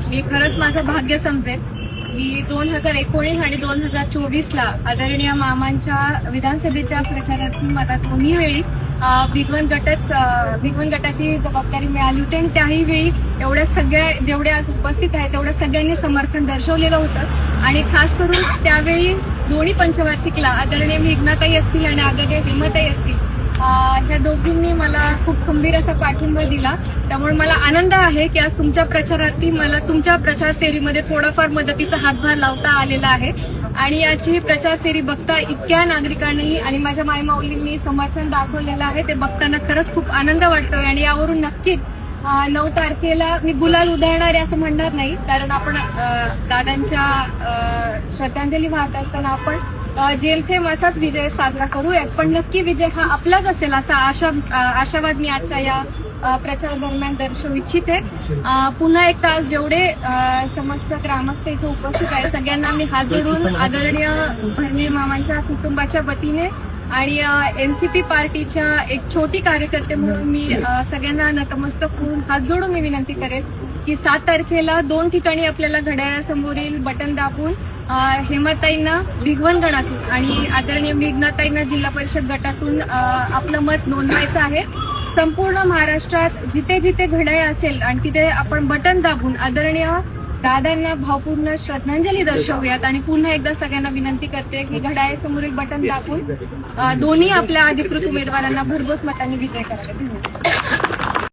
मी खरंच माझं भाग्य समजेल की 2019 आणि 2024ला आदरणीय मामांच्या विधानसभेच्या प्रचारार्थी मला दोन्ही वेळी भिगवण गटाची जबाबदारी मिळाली होती आणि त्याही वेळी एवढ्या सगळ्या जेवढ्या आज उपस्थित आहेत तेवढ्या सगळ्यांनी समर्थन दर्शवलेलं होतं आणि खास करून त्यावेळी दोन्ही पंचवार्षिकला आदरणीय मेघनाताई असतील आणि आदरणीय हेमाताई असतील ह्या दोघींनी मला खूप खंबीर असा पाठिंबा दिला. त्यामुळे मला आनंद आहे की आज तुमच्या प्रचारार्थी मला तुमच्या प्रचार फेरीमध्ये थोडाफार मदतीचा हातभार लावता आलेला आहे आणि याची ही प्रचार फेरी बघता इतक्या नागरिकांनी आणि माझ्या मायमाऊलींनी समर्थन दाखवलेलं आहे ते बघताना खरंच खूप आनंद वाटतोय आणि यावरून नक्कीच 9 तारखेला मी गुलाल उधळणार आहे असं म्हणणार नाही, कारण आपण दादांच्या श्रद्धांजली वाहत असताना आपण जेमथेम असाच विजय साजरा करूयात, पण नक्की विजय हा आपलाच असेल असा आशावाद मी आजच्या या प्रचार दरम्यान दर्शवू इच्छिते. पुन्हा एक तास जेवढे समस्त ग्रामस्थ इथे उपस्थित आहेत सगळ्यांना मी हात जोडून आदरणीय भरणे मामांच्या कुटुंबाच्या वतीने आणि एनसीपी पार्टीच्या एक छोटी कार्यकर्ते म्हणून मी सगळ्यांना नतमस्तक होऊन हात जोडून मी विनंती करेन की 7 तारखेला 2 ठिकाणी आपल्याला घड्याळासमोरील बटन दाबून हेमाताईंना भिगवण गणातून आणि आदरणीय मेघनाताईंना जिल्हा परिषद गटातून आपलं मत नोंदवायचं आहे. संपूर्ण महाराष्ट्रात जिथे जिथे घड्याळ असेल आणि तिथे आपण बटन दाबून आदरणीय दादांना भावपूर्ण श्रद्धांजली दर्शवूयात आणि पुन्हा एकदा सगळ्यांना विनंती करते की घड्याळासमोरील बटन दाबून दोन्ही आपल्या अधिकृत उमेदवारांना भरघोस मतांनी विजय करावे.